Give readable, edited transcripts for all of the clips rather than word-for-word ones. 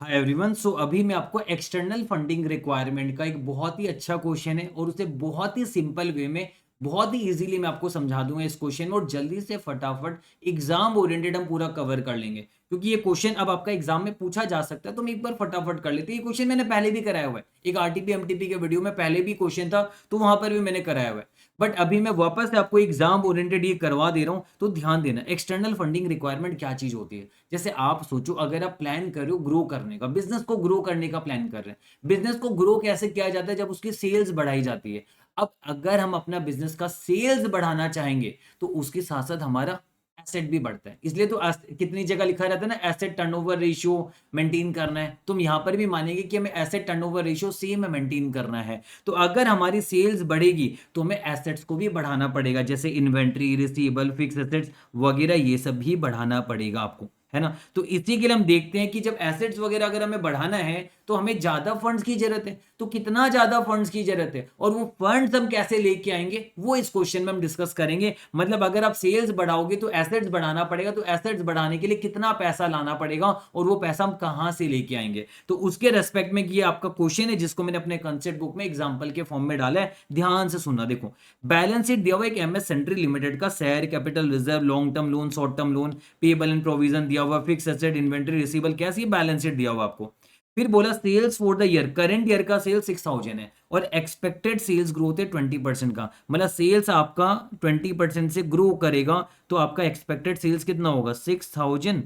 Hi everyone. सो अभी मैं आपको एक्सटर्नल फंडिंग रिक्वायरमेंट का एक बहुत ही अच्छा क्वेश्चन है और उसे बहुत ही सिंपल वे में बहुत ही इजीली मैं आपको समझा दूंगा इस क्वेश्चन में, और जल्दी से फटाफट एग्जाम ओरिएंटेड हम पूरा कवर कर लेंगे क्योंकि ये क्वेश्चन अब आपका एग्जाम में पूछा जा सकता है। तो हम एक बार फटाफट कर लेते हैं। ये क्वेश्चन मैंने पहले भी कराया हुआ है, एक आरटीपी एमटीपी के वीडियो में पहले भी क्वेश्चन था, तो वहां पर भी मैंने कराया हुआ है। बट अभी मैं वापस से आपको एग्जाम ओरिएंटेड ये करवा दे रहा हूं, तो ध्यान देना एक्सटर्नल फंडिंग रिक्वायरमेंट क्या चीज होती है। जैसे आप सोचो, अगर आप प्लान कर रहे हो ग्रो करने का, बिजनेस को ग्रो करने का प्लान कर रहे हैं, बिजनेस को ग्रो कैसे किया जाता है, जब उसकी सेल्स बढ़ाई जाती है। अब अगर हम अपना बिजनेस का सेल्स बढ़ाना चाहेंगे तो उसके साथ साथ हमारा एसेट भी बढ़ता है। इसलिए तो कितनी जगह लिखा रहता है ना, एसेट टर्नओवर रेशियो मेंटेन करना है। तुम यहां पर भी मानेंगे कि हमें asset turnover ratio same maintain करना है। तो अगर हमारी सेल्स बढ़ेगी तो हमें एसेट्स को भी बढ़ाना पड़ेगा, जैसे इन्वेंट्री, रिसीवेबल, फिक्स एसेट्स वगैरह, ये सब भी बढ़ाना पड़ेगा आपको, है ना। तो इसी के लिए हम देखते हैं कि जब एसेट्स वगैरह अगर हमें बढ़ाना है तो हमें ज्यादा फंड्स की जरूरत है। तो कितना ज्यादा फंड्स की जरूरत है और वो फंड्स हम कैसे लेके आएंगे, वो इस क्वेश्चन में हम डिस्कस करेंगे। मतलब अगर आप सेल्स बढ़ाओगे तो एसेट्स बढ़ाना पड़ेगा, तो एसेट्स बढ़ाने के लिए कितना पैसा लाना पड़ेगा और वो पैसा हम कहां से लेके आएंगे। तो उसके रेस्पेक्ट में ये आपका क्वेश्चन है, जिसको मैंने अपने कंसेप्ट बुक में एग्जाम्पल के फॉर्म में डाला है। ध्यान से सुनना। देखो, बैलेंस शीट दिया हुआ एक एमएस सेंट्री लिमिटेड का, share capital, reserve, long term loan, short term loan, payable and provision दिया हुआ, फिक्स एसेट, इन्वेंटरी, रिसीवेबल, कैसी बैलेंस शीट दिया हुआ आपको। फिर बोला sales for the year, current year का सेल्स 6,000 है और एक्सपेक्टेड सेल्स ग्रोथ है 20% का। मतलब सेल्स आपका 20% से ग्रो करेगा तो आपका एक्सपेक्टेड सेल्स कितना होगा, 6,000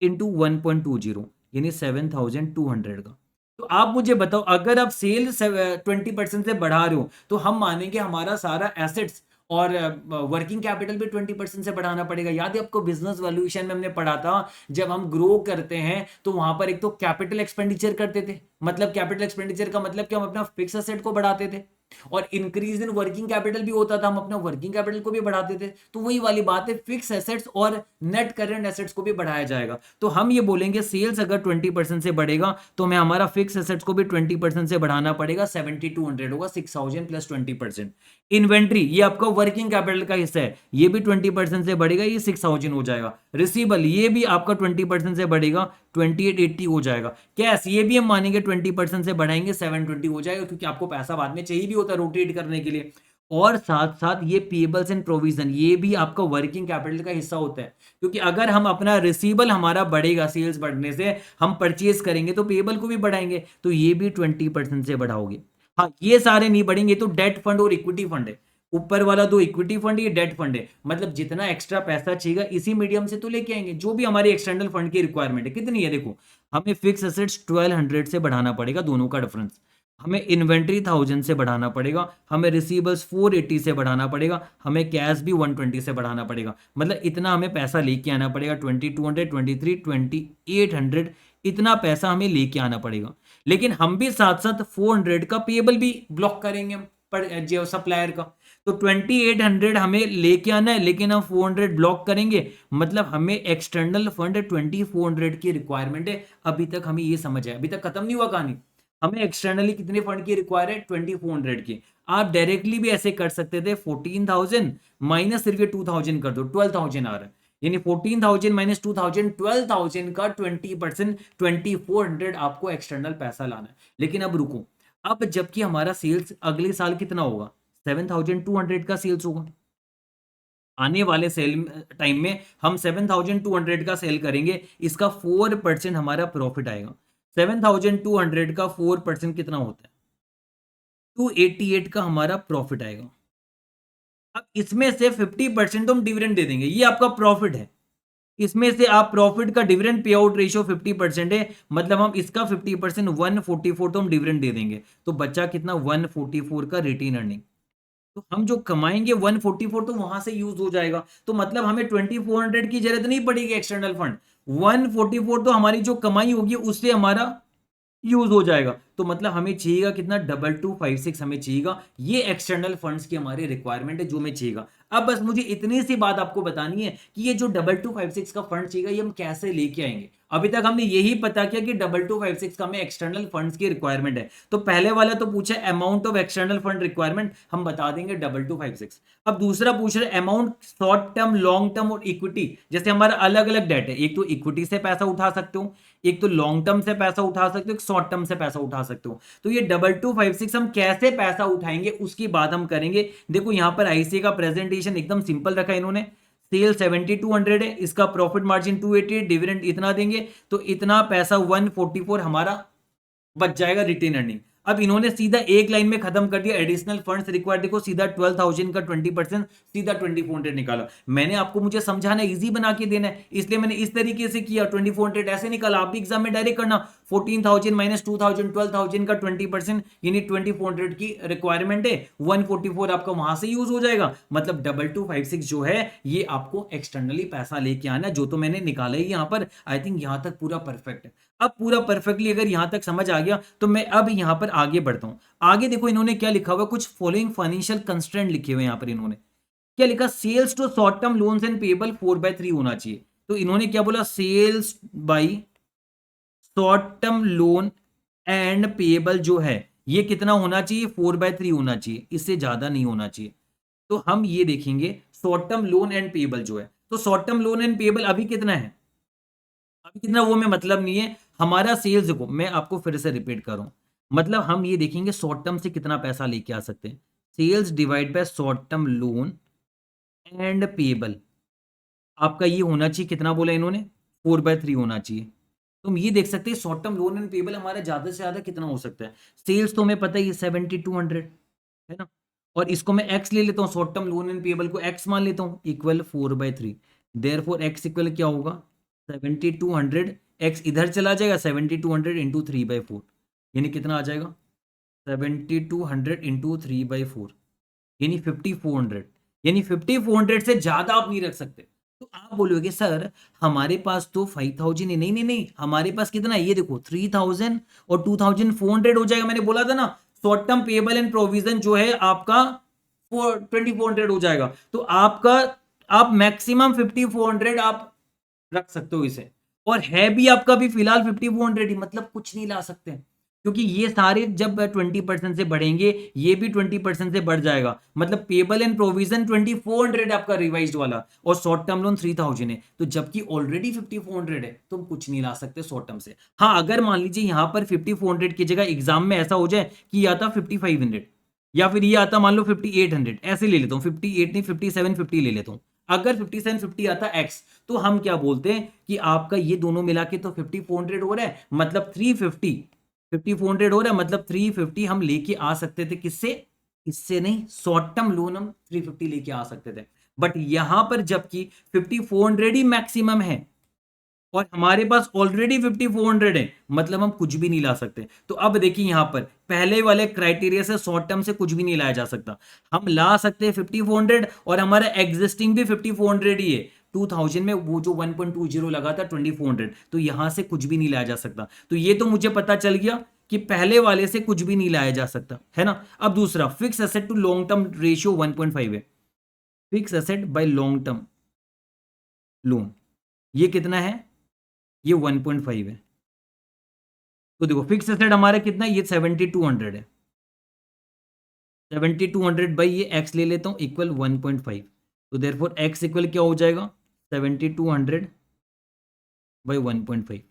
इंटू 1.20, यानी 7,200 का। तो आप मुझे बताओ, अगर आप सेल्स 20% से बढ़ा रहे हो तो हम मानेंगे हमारा सारा एसेट्स और वर्किंग कैपिटल भी 20% से बढ़ाना पड़ेगा। याद है आपको, बिजनेस वैल्यूएशन में हमने पढ़ा था, जब हम ग्रो करते हैं तो वहां पर एक तो कैपिटल एक्सपेंडिचर करते थे। मतलब कैपिटल एक्सपेंडिचर का मतलब कि हम अपना फिक्स एसेट को बढ़ाते थे, और इंक्रीज इन वर्किंग कैपिटल भी होता था, हम अपना वर्किंग कैपिटल को भी बढ़ाते थे। तो वही वाली बात है, फिक्स एसेट्स और नेट करंट एसेट्स को भी बढ़ाया जाएगा। तो हम ये बोलेंगे सेल्स अगर 20% से बढ़ेगा तो हमें हमारा फिक्स एसेट्स को भी 20% से बढ़ाना पड़ेगा, 7,200 होगा, 6,000 प्लस 20%। इन्वेंट्री, ये आपका वर्किंग कैपिटल का हिस्सा है, ये भी 20% से बढ़ेगा, ये 6,000 हो जाएगा। रिसीबल, ये भी आपका 20% से बढ़ेगा, 2880 हो जाएगा। कैश, ये भी हम मानेंगे 20% से बढ़ाएंगे, 720 हो जाएगा, क्योंकि आपको पैसा बाद में चाहिए भी होता है रोटेट करने के लिए। और साथ साथ ये पेबल्स एंड प्रोविजन, ये भी आपका वर्किंग कैपिटल का हिस्सा होता है, क्योंकि अगर हम अपना रिसीबल हमारा बढ़ेगा, सेल्स बढ़ने से हम परचेज करेंगे तो पेबल को भी बढ़ाएंगे, तो ये भी 20% से बढ़ाओगे। हाँ, ये सारे नहीं बढ़ेंगे, तो डेट फंड और इक्विटी फंड है। ऊपर वाला दो इक्विटी फंड, ये डेट फंड है। मतलब जितना एक्स्ट्रा पैसा चाहिए इसी मीडियम से तो लेके आएंगे, जो भी हमारी एक्सटर्नल फंड की रिक्वायरमेंट है। कितनी है देखो, हमें फिक्स एसेट्स 1200 से बढ़ाना पड़ेगा, दोनों का डिफरेंस। हमें इन्वेंट्री 1000 से बढ़ाना पड़ेगा, हमें रिसीवेबल्स 480 से बढ़ाना पड़ेगा, हमें कैश भी 120 से बढ़ाना पड़ेगा। मतलब इतना हमें पैसा लेके आना पड़ेगा, 2200, 23, 2800, इतना पैसा हमें लेके आना पड़ेगा। लेकिन हम भी साथ साथ 400 का पेबल भी ब्लॉक करेंगे हम, पर जो सप्लायर का। तो 2800 हमें लेके आना है, लेकिन हम 400 ब्लॉक करेंगे। मतलब हमें एक्सटर्नल फंड 2400 की रिक्वायरमेंट है। अभी तक हमें ये समझ है, अभी तक खत्म नहीं हुआ कहानी। हमें एक्सटर्नली कितने फंड की रिक्वायर है, 2400 की। आप डायरेक्टली भी ऐसे कर सकते थे, 14,000 माइनस सिर्फ 2,000 कर दो, 12,000 आ रहा है। यानी 14,000 माइनस 2,000, 12,000 का 20%, 2400 आपको एक्सटर्नल पैसा लाना है। लेकिन अब रुको, अब जबकि हमारा सेल्स अगले साल कितना होगा, 7,200 का सेल्स होगा। आने वाले सेल टाइम में हम 7,200 का सेल करेंगे, इसका 4% हमारा प्रॉफिट आएगा। 7,200 का 4% कितना होता है, 288 का हमारा प्रॉफिट आएगा। अब इसमें से 50% तो हम डिविडेंड दे देंगे, ये आपका प्रॉफिट है। इसमें से आप प्रॉफिट का डिविडेंड पे आउट रेशियो 50% है, मतलब हम इसका 50%, 144 तो हम डिविडेंड दे देंगे। तो बच्चा कितना, 144 का रिटेन अर्निंग। तो हम जो कमाएंगे 144 तो वहां से यूज हो जाएगा। तो मतलब हमें 2400 की जरूरत नहीं पड़ेगी एक्सटर्नल फंड, 144 तो हमारी जो कमाई होगी उससे हमारा यूज हो जाएगा। तो मतलब हमें चाहिएगा कितना, 2256 हमें चाहिएगा। ये एक्सटर्नल फंड्स की हमारी रिक्वायरमेंट है जो हमें चाहिएगा। अब बस मुझे इतनी सी बात आपको बतानी है कि ये जो 2256 का फंड चाहिए ये हम कैसे लेके आएंगे। अभी तक हमने यही पता किया कि 2256 का हमें एक्सटर्नल फंड्स की रिक्वायरमेंट है। तो पहले वाला तो पूछा amount of external fund requirement, हम बता देंगे 2256। अब दूसरा पूछ रहे amount short term, long term और इक्विटी। जैसे हमारा अलग अलग डेट है, एक तो इक्विटी से पैसा उठा सकते हो, एक तो लॉन्ग टर्म से पैसा उठा सकते हो, एक शॉर्ट टर्म से पैसा उठा सकते हो। तो ये 2256 हम कैसे पैसा उठाएंगे उसकी बात हम करेंगे। देखो यहां पर आईसीआई का प्रेजेंटेशन एकदम सिंपल रखा है इन्होंने। सेल 7200 है, इसका प्रॉफिट मार्जिन 288, डिविडेंड इतना देंगे तो इतना पैसा 144 हमारा बच जाएगा रिटेन अर्निंग। अब इन्होंने सीधा एक लाइन में खत्म कर दिया, एडिशनल फंड्स रिक्वायर्ड, देखो सीधा 12,000 का 20% सीधा 2400 निकाला। मैंने आपको मुझे समझाना इजी बना के देना है, इसलिए मैंने इस तरीके से किया, 2400 ऐसे निकाला। आप भी एग्जाम में डायरेक्ट करना, 14,000 माइनस 2,000, 12,000 का 20% यानी 2400 की रिक्वायरमेंट है, 144 आपका वहां से यूज हो जाएगा। मतलब 2256 जो है ये आपको एक्सटर्नली पैसा लेके आना, जो तो मैंने निकाला ही यहां पर। आई थिंक यहां तक पूरा परफेक्ट है। अब पूरा परफेक्टली अगर यहां तक समझ आ गया तो मैं अब यहां पर आगे बढ़ता हूं। आगे देखो इन्होंने क्या लिखा हुआ, कुछ फॉलोइंग फाइनेंशियल कंस्ट्रेंट लिखे हुए यहां पर। इन्होंने क्या लिखा, sales to short term loans and payable 4/3 होना चाहिए। तो इन्होंने क्या बोला, sales by short term loan and payable जो है ये कितना होना चाहिए, 4/3 होना चाहिए, इससे ज्यादा नहीं होना चाहिए। तो हम ये देखेंगे short term loan and payable जो है, तो short term loan and payable अभी कितना है, अभी कितना वो में मतलब नहीं है। हमारा सेल्स को मैं आपको फिर से रिपीट कर रहा हूं, मतलब हम ये देखेंगे शॉर्ट टर्म से कितना पैसा लेके आ सकते हैं। Sales divide by short term loan and payable आपका ये होना चाहिए, कितना बोला इन्होंने, 4/3 होना चाहिए। तो हम ये देख सकते हैं short term loan and payable हमारा ज्यादा से ज्यादा कितना हो सकता है। सेल्स तो हमें पता ही है 7200 है ना, और इसको मैं एक्स ले लेता हूँ, short term loan and payable को एक्स मान लेता हूँ, इक्वल 4/3। देयरफॉर एक्स इक्वल क्या होगा, 7200, एक्स इधर चला जाएगा, 7200 इंटू 3/4 यानी कितना आ जाएगा, 7200 इंटू 3/4 यानी 5400, यानी 5400 से ज्यादा आप नहीं रख सकते। तो आप बोलोगे सर हमारे पास तो 5000 है, नहीं नहीं नहीं, हमारे पास कितना है, ये देखो 3000 और 2400 हो जाएगा। मैंने बोला था ना short term payable and provision जो है आपका 2400 हो जाएगा। तो आपका आप मैक्सिमम 5400 आप रख सकते हो इसे, और है भी आपका भी फिलहाल 5400 ही, मतलब कुछ नहीं ला सकते, क्योंकि ये सारे जब 20% से बढ़ेंगे ये भी 20% से बढ़ जाएगा। मतलब पेबल एंड प्रोविजन 2400 आपका रिवाइज्ड वाला, और शॉर्ट टर्म लोन 3000 है, तो जबकि ऑलरेडी 5400 है तो हम कुछ नहीं ला सकते शॉर्ट टर्म से। हाँ अगर मान लीजिए यहां पर 5400 की जगह एग्जाम में ऐसा हो जाए कि ये आता 5500 या फिर ये आता मान लो 5800, ऐसे ले लेता हूँ, 58 नहीं 5750 ले लेता हूँ। अगर 5750 आता एक्स, तो हम क्या बोलते हैं कि आपका ये दोनों मिला के तो 5400 हो रहा है, मतलब 350, 5400 हो रहा है, मतलब 350 हम लेके आ सकते थे, किससे, इससे नहीं, शॉर्ट टर्म लोन हम 350 लेके आ सकते थे। बट यहां पर जबकि 5400 ही मैक्सिमम है और हमारे पास ऑलरेडी 5400 है, मतलब हम कुछ भी नहीं ला सकते। तो अब देखिए यहां पर पहले वाले क्राइटेरिया से शॉर्ट टर्म से कुछ भी नहीं लाया जा सकता। हम ला सकते हैं 5400 और हमारा एग्जिस्टिंग भी 5400 ही है। 2000 में वो जो 1.20 लगा था 2400, तो यहां से कुछ भी नहीं लाया जा सकता। तो ये तो मुझे पता चल गया कि पहले वाले से कुछ भी नहीं लाया जा सकता, है ना। अब दूसरा, fix asset to long term ratio 1.5 है, fix asset by long term loan ये कितना है, ये 1.5 है। तो देखो फिक्स एसेट हमारा कितना है, ये 7200 है, 7200 बाई ये एक्स ले लेता हूं इक्वल 1.5। तो देयरफॉर एक्स इक्वल क्या हो जाएगा, 7200 बाई 1.5।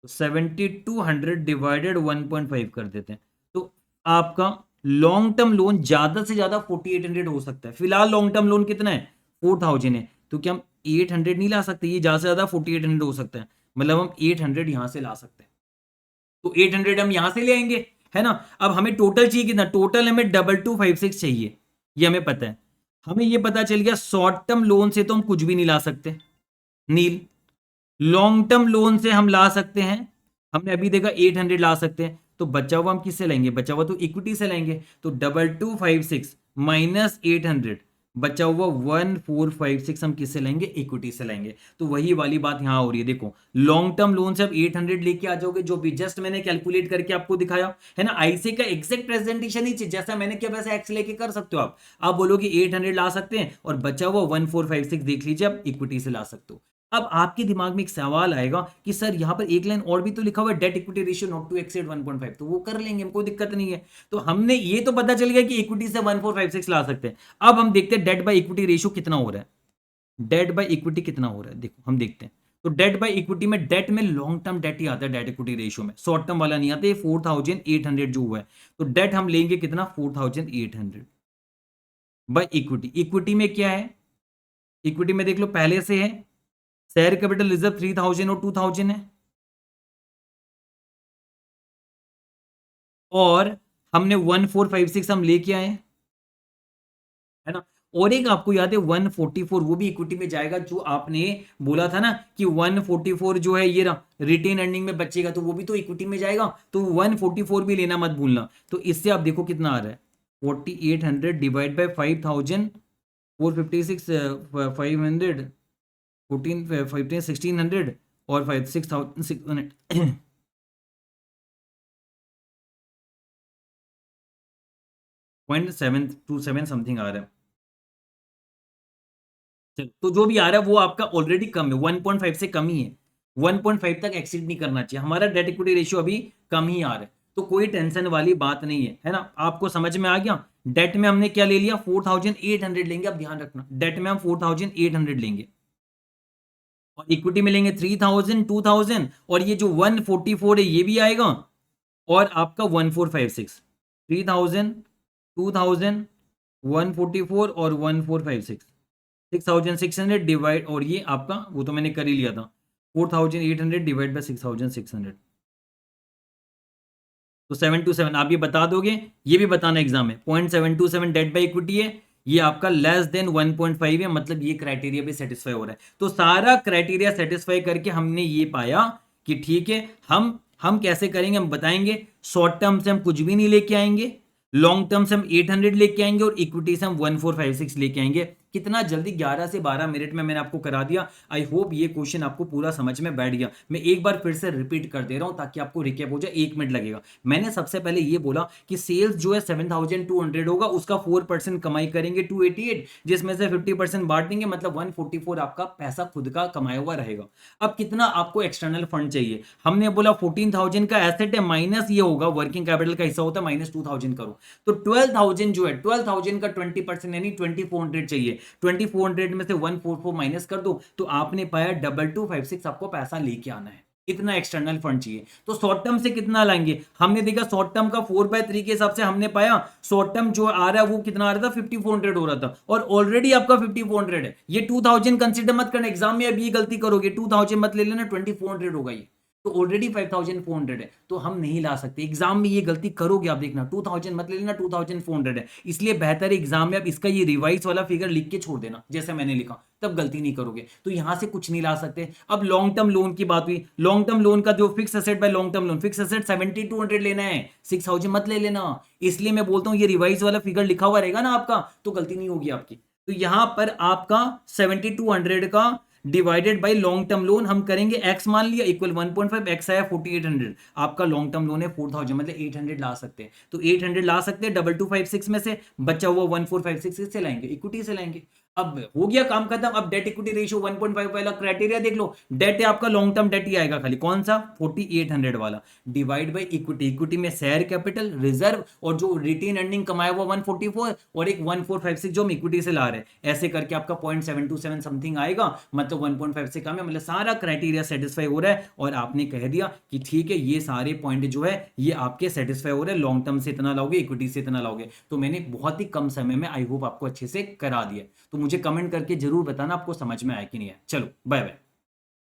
तो 7200 डिवाइडेड 1.5 कर देते हैं। तो आपका लॉन्ग टर्म लोन ज्यादा से ज्यादा 4800 हो सकता है। फिलहाल लॉन्ग टर्म लोन कितना है, 4000 है, तो क्या हम 800 नहीं ला सकते, ये ज्यादा से ज्यादा 4800 हो सकता है, मतलब हम 800 यहां से ला सकते हैं। तो 800 हम यहां से ले आएंगे, है ना। अब हमें टोटल चाहिए कितना, टोटल हमें 2256 चाहिए, ये हमें पता है। हमें ये पता चल गया शॉर्ट टर्म लोन से तो हम कुछ भी नहीं ला सकते, नील। लॉन्ग टर्म लोन से हम ला सकते हैं, हमने अभी देखा 800 ला सकते हैं। तो बचा हुआ हम किससे लेंगे, बचा हुआ तो इक्विटी से लेंगे। तो 2256 माइनस 800 बचा हुआ 1456 हम किससे लेंगे, इक्विटी से लेंगे। तो वही वाली बात यहां हो रही है। देखो लॉन्ग टर्म लोन से आप 800 लेके आ जाओगे, जो भी जस्ट मैंने कैलकुलेट करके आपको दिखाया है ना। आईसी का एग्जैक्ट प्रेजेंटेशन ही जैसा मैंने किया वैसा एक्स लेके कर सकते हो आप बोलोगे 800 ला सकते हैं और बचा हुआ 1456 देख लीजिए आप इक्विटी से ला सकते हो। अब आपके दिमाग में एक सवाल आएगा कि सर यहां पर एक लाइन और भी तो लिखा हुआ है, debt equity ratio not to exceed 1.5, तो वो कर लेंगे, कोई दिक्कत नहीं है। तो हमने ये तो पता चल गया कि इक्विटी से 1456 ला सकते हैं। अब हम देखते हैं डेट बाय इक्विटी रेशियो कितना हो रहा है, डेट बाय इक्विटी कितना हो रहा है, देखो हम देखते हैं। तो डेट बाय इक्विटी में, डेट में लॉन्ग टर्म डेट ही आता है डेट इक्विटी रेशियो में, शॉर्ट टर्म वाला नहीं आता। ये 4800 जो हुआ है, तो डेट हम लेंगे कितना 4800 बाय इक्विटी। इक्विटी में क्या है, इक्विटी में देख लो पहले से है शेयर कैपिटल रिजर्व 3000 और 2000 है, और हमने 1456 हम लेके आए, है ना। और एक आपको याद है 144, वो भी इक्विटी में जाएगा, जो आपने बोला था ना कि 144 जो है ये रिटेन अर्निंग में बचेगा, तो वो भी तो इक्विटी में जाएगा, तो 144 भी लेना मत भूलना। तो इससे आप देखो कितना आ रहा है, 4800 डिवाइड बाय 5000, 456, 500, 14, 15, 1600 और 5 6600 0.727 समथिंग आ रहा है। चलो, तो जो भी आ रहा है वो आपका ऑलरेडी कम है, 1.5 से कम ही है, 1.5 तक एक्सीड नहीं करना चाहिए, हमारा डेट इक्विटी रेशियो अभी कम ही आ रहा है, तो कोई टेंशन वाली बात नहीं है ना। आपको समझ में आ गया। डेट में हमने क्या ले लिया 4800 लेंगे, अब ध्यान रखना डेट में हम 4800 लेंगे, और इक्विटी में लेंगे 3000, 2000, और ये जो 144 है ये भी आएगा, और आपका 1456, 3000, 2000, 144 और 1456, 6600 डिवाइड, और ये आपका वो तो मैंने कर ही लिया था, 4800 डिवाइड बाय 6600, तो 727 आप ये बता दोगे, ये भी बताना एग्जाम में। 0.727 डेट बाय इक्विटी है, ये आपका लेस देन 1.5 है, मतलब ये क्राइटेरिया भी सेटिस्फाई हो रहा है। तो सारा क्राइटेरिया सेटिस्फाई करके हमने ये पाया कि ठीक है, हम कैसे करेंगे, हम बताएंगे। शॉर्ट टर्म से हम कुछ भी नहीं लेके आएंगे, लॉन्ग टर्म से हम 800 लेके आएंगे, और इक्विटी से हम 1456 लेके आएंगे। कितना जल्दी 11 से 12 मिनट में मैंने आपको करा दिया। आई होप ये क्वेश्चन आपको पूरा समझ में बैठ गया। मैं एक बार फिर से रिपीट कर दे रहा हूं ताकि आपको रिकैप हो जाए, 1 मिनट लगेगा। मैंने सबसे पहले ये बोला कि सेल्स जो है 7200 होगा, उसका 4% कमाई करेंगे 288, जिसमें से 50% बांट देंगे, मतलब 144 आपका पैसा खुद का कमाया हुआ रहेगा। अब कितना आपको एक्सटर्नल फंड चाहिए, हमने बोला 14000 का एसेट है, माइनस ये होगा वर्किंग कैपिटल का हिस्सा होता है, माइनस 2000 करो, तो 12000 जो है 12000 का 20% यानी 2400 चाहिए। 2400 में से 144 माइनस कर दो, तो आपने पाया 2256 आपको पैसा लेके आना है, इतना एक्सटर्नल फंड चाहिए। तो शॉर्ट टर्म से कितना लाएंगे, हमने देखा शॉर्ट टर्म का 4/3 के हिसाब से हमने पाया शॉर्ट टर्म जो आ रहा है वो कितना आ रहा था 5400 हो रहा था, और ऑलरेडी आपका 5400 है। ये 2000 कंसिडर मत करना, एग्जाम में अभी ये गलती करोगे, 2000 मत ले लेना, 2400 होगा ये, तो ऑलरेडी 5400 है, तो हम नहीं ला सकते। एग्जाम में ये गलती करोगे आप देखना, 2000 मत ले लेना, 2400 है, इसलिए बेहतर है एग्जाम में आप इसका ये रिवाइज वाला फिगर लिख के छोड़ देना जैसे मैंने लिखा, तब गलती नहीं करोगे। तो यहां से कुछ नहीं ला सकते। अब लॉन्ग टर्म लोन की बात हुई, लॉन्ग टर्म लोन का जो fix asset by long term loan, fix asset 7200 लेना है, 6000 मत ले लेना, इसलिए मैं बोलता हूं ये रिवाइज वाला फिगर लिखा हुआ रहेगा ना आपका, तो गलती नहीं होगी आपकी। तो यहां पर आपका 7200 का divided by long term loan हम करेंगे, x मान लिया इक्वल 1.5, x आया 4800, आपका लॉन्ग टर्म लोन है 4000, मतलब 800 ला सकते हैं, तो 800 ला सकते हैं 2256 में से, बचा हुआ 1456 से लाएंगे, इक्विटी से लाएंगे। अब हो गया काम खत्म। अब डेट इक्विटी रेशियो 1.5 वाला क्राइटेरिया देख लो, डेट है आपका लॉन्ग टर्म डेट ही आएगा खाली, कौन सा 4800 वाला, डिवाइड बाय इक्विटी, इक्विटी में शेयर कैपिटल रिजर्व और जो रिटेन अर्निंग कमाया हुआ 144 और एक 1456 जो हम इक्विटी से ला रहे हैं, ऐसे करके आपका 0.727 समथिंग आएगा, मतलब 1.5 से कम है, मतलब सारा क्राइटेरिया सेटिस्फाई हो रहा है, और आपने कह दिया कि ठीक है ये सारे पॉइंट जो है ये आपके सेटिस्फाई हो रहे हैं, लॉन्ग टर्म से इतना लाओगे, इक्विटी से इतना लाओगे, तो मैंने बहुत ही कम समय में आई होप आपको अच्छे से करा दिया। तो मुझे कमेंट करके जरूर बताना आपको समझ में आया कि नहीं है। चलो बाय बाय।